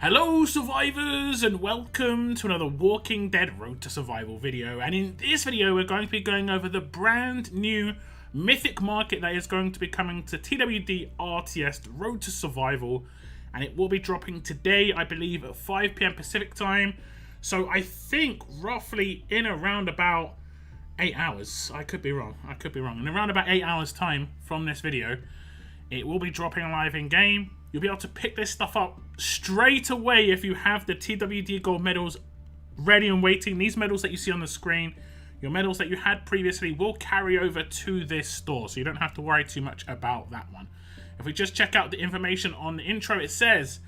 Hello survivors and welcome to another Walking Dead Road to Survival video, and in this video we're going to be going over the brand new Mythic Market that is going to be coming to TWD RTS Road to Survival, and it will be dropping today, I believe, at 5 PM Pacific time. So I think roughly in around about 8 hours, I could be wrong, in around about 8 hours time from this video, it will be dropping live in game. You'll be able to pick this stuff up straight away if you have the TWD gold medals ready and waiting. These medals that you see on the screen, your medals that you had previously, will carry over to this store, so you don't have to worry too much about that one. If we just check out the information on the intro, it says,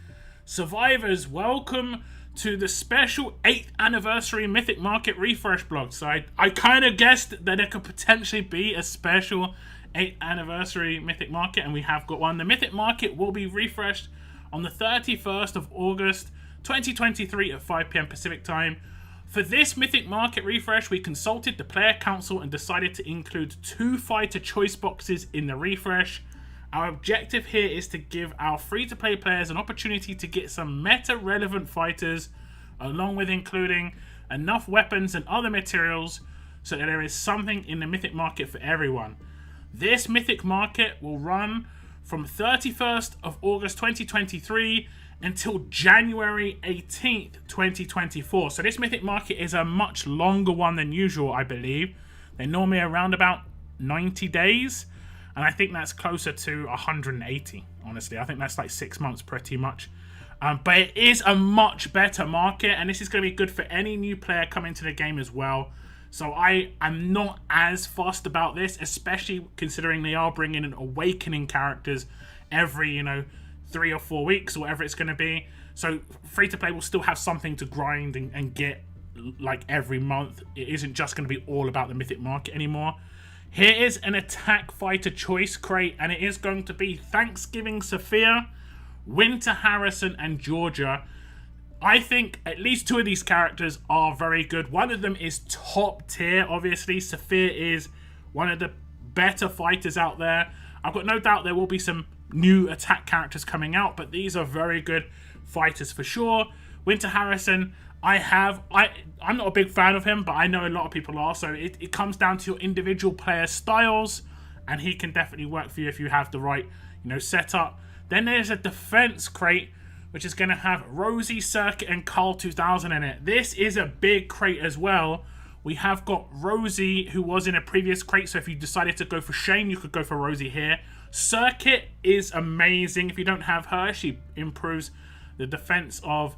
survivors, welcome to the special 8th anniversary Mythic Market refresh blog. So I kind of guessed that there could potentially be a special 8th anniversary Mythic Market, and we have got one. The Mythic Market will be refreshed on the 31st of August 2023 at 5 PM Pacific time. For this Mythic Market refresh, we consulted the player council and decided to include 2 fighter choice boxes in the refresh. Our objective here is to give our free-to-play players an opportunity to get some meta-relevant fighters, along with including enough weapons and other materials so that there is something in the Mythic Market for everyone. This Mythic Market will run from 31st of August 2023 until January 18th, 2024. So this Mythic Market is a much longer one than usual, I believe. They're normally around about 90 days, and I think that's closer to 180, honestly. I think that's like 6 months pretty much. But it is a much better market, and this is going to be good for any new player coming to the game as well. So I am not as fussed about this, especially considering they are bringing in awakening characters every, 3 or 4 weeks or whatever it's going to be. So free-to-play will still have something to grind and get like every month. It isn't just going to be all about the Mythic Market anymore. Here is an attack fighter choice crate, and it is going to be Thanksgiving Sophia, Winter Harrison, and Georgia. I think at least 2 of these characters are very good. One of them is top tier, obviously. Sophia is one of the better fighters out there. I've got no doubt there will be some new attack characters coming out, but these are very good fighters for sure. Winter Harrison, I'm not a big fan of him, but I know a lot of people are, so it comes down to your individual player styles, and he can definitely work for you if you have the right, setup. Then there's a defense crate, which is going to have Rosie, Circuit, and Carl 2000 in it. This is a big crate as well. We have got Rosie, who was in a previous crate, so if you decided to go for Shane, you could go for Rosie here. Circuit is amazing. If you don't have her, she improves the defense of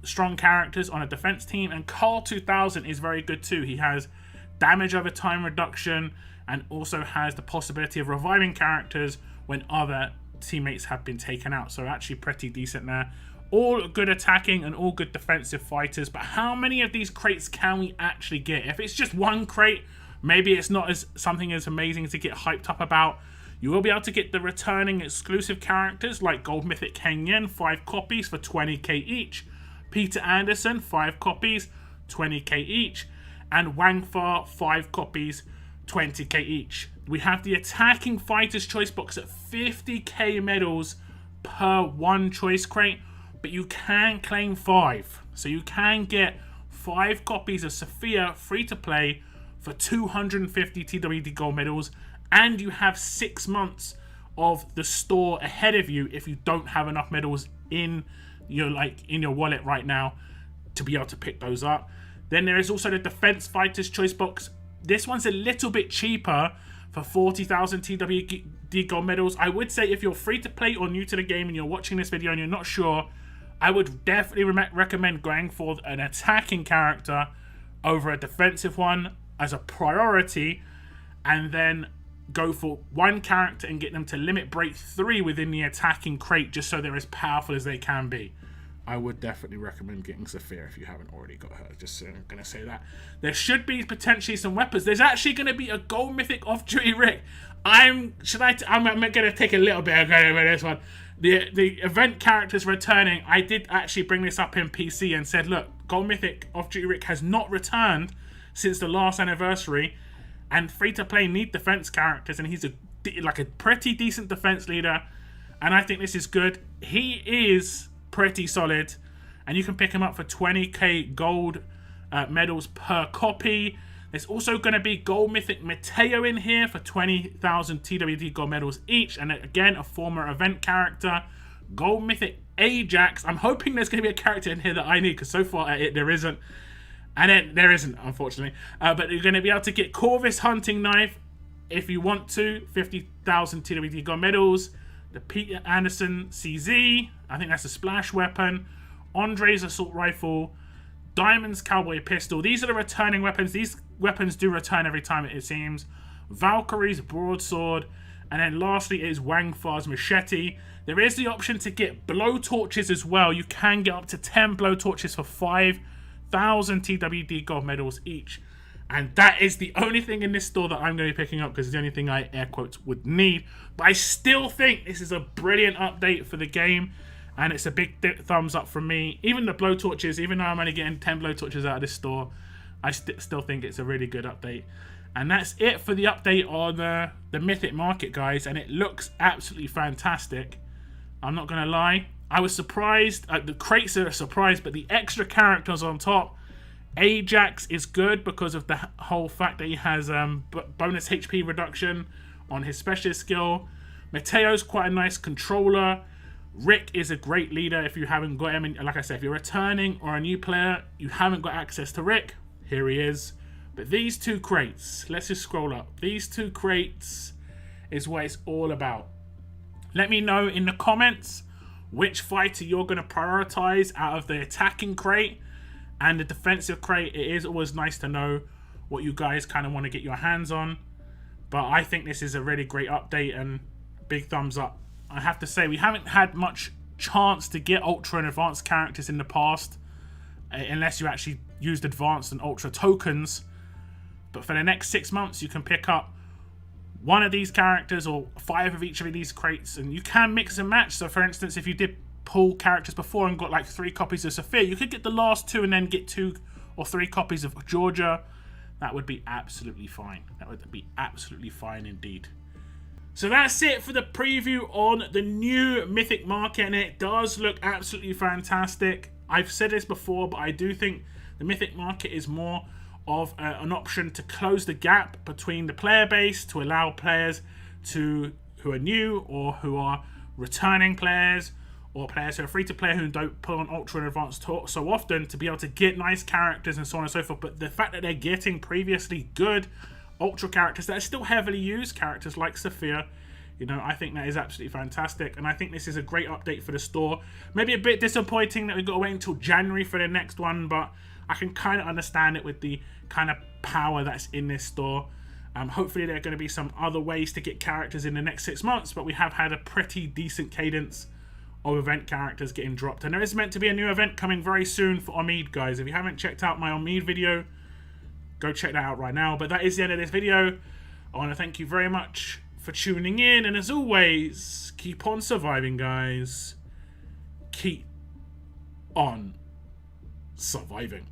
strong characters on a defense team. And Carl 2000 is very good too. He has damage over time reduction and also has the possibility of reviving characters when other teammates have been taken out, so actually pretty decent there. All good attacking and all good defensive fighters, but how many of these crates can we actually get? If it's just one crate, maybe it's not as something as amazing to get hyped up about. You will be able to get the returning exclusive characters like Gold Mythic Kenyan, 5 copies for 20k each, Peter Anderson, 5 copies, 20k each, and Wangfar, 5 copies, 20k each. We have the attacking fighters choice box at 50k medals per 1 choice crate, but you can claim 5. So you can get 5 copies of Sophia free to play for 250 TWD gold medals, and you have 6 months of the store ahead of you if you don't have enough medals in your wallet right now to be able to pick those up. Then there is also the defense fighters choice box. This one's a little bit cheaper for 40,000 TWD gold medals. I would say if you're free to play or new to the game and you're watching this video and you're not sure, I would definitely recommend going for an attacking character over a defensive one as a priority, and then go for one character and get them to limit break 3 within the attacking crate just so they're as powerful as they can be. I would definitely recommend getting Sophia if you haven't already got her. Just going to say that. There should be potentially some weapons. There's actually going to be a gold mythic off-duty Rick. I'm going to take a little bit of credit for this one. The event characters returning. I did actually bring this up in PC and said, look, gold mythic off-duty Rick has not returned since the last anniversary, and free-to-play need defense characters, and he's a pretty decent defense leader, and I think this is good. He is pretty solid. And you can pick them up for 20k gold medals per copy. There's also going to be Gold Mythic Mateo in here for 20,000 TWD gold medals each. And again, a former event character. Gold Mythic Ajax. I'm hoping there's going to be a character in here that I need, because so far there isn't. And then there isn't, unfortunately. But you're going to be able to get Corvus Hunting Knife if you want to. 50,000 TWD gold medals. The Peter Anderson CZ. I think that's a splash weapon. Andre's Assault Rifle. Diamond's Cowboy Pistol. These are the returning weapons. These weapons do return every time, it seems. Valkyrie's Broadsword. And then lastly is Wang Fa's Machete. There is the option to get blowtorches as well. You can get up to 10 blowtorches for 5,000 TWD gold medals each. And that is the only thing in this store that I'm going to be picking up, because it's the only thing I, air quotes, would need. But I still think this is a brilliant update for the game. And it's a big thumbs up from me. Even the blowtorches, even though I'm only getting 10 blowtorches out of this store, I still think it's a really good update. And that's it for the update on the Mythic Market, guys. And it looks absolutely fantastic. I'm not going to lie. I was surprised. The crates are a surprise, but the extra characters on top. Ajax is good because of the whole fact that he has bonus HP reduction on his specialist skill. Mateo's quite a nice controller. Rick is a great leader if you haven't got him. Like I said, if you're returning or a new player, you haven't got access to Rick, here he is. But these two crates, let's just scroll up. These two crates is what it's all about. Let me know in the comments which fighter you're going to prioritize out of the attacking crate and the defensive crate. It is always nice to know what you guys kind of want to get your hands on. But I think this is a really great update and big thumbs up. I have to say, we haven't had much chance to get Ultra and Advanced characters in the past, unless you actually used Advanced and Ultra tokens. But for the next 6 months, you can pick up one of these characters or 5 of each of these crates, and you can mix and match. So for instance, if you did pull characters before and got like 3 copies of Sophia, you could get the last 2 and then get 2 or 3 copies of Georgia. That would be absolutely fine. That would be absolutely fine indeed. So that's it for the preview on the new Mythic Market, and it does look absolutely fantastic. I've said this before, but I do think the Mythic Market is more of an option to close the gap between the player base, to allow players who are new or who are returning players, or players who are free to play who don't pull on Ultra and Advanced so often, to be able to get nice characters and so on and so forth. But the fact that they're getting previously good Ultra characters that are still heavily used, characters like Sophia, you know, I think that is absolutely fantastic. And I think this is a great update for the store. Maybe a bit disappointing that we've got to wait until January for the next one, but I can kind of understand it with the kind of power that's in this store. Hopefully there are going to be some other ways to get characters in the next 6 months, but we have had a pretty decent cadence of event characters getting dropped. And there is meant to be a new event coming very soon for Omid, guys. If you haven't checked out my Omid video, go check that out right now. But that is the end of this video. I want to thank you very much for tuning in, and as always, keep on surviving, guys. Keep on surviving.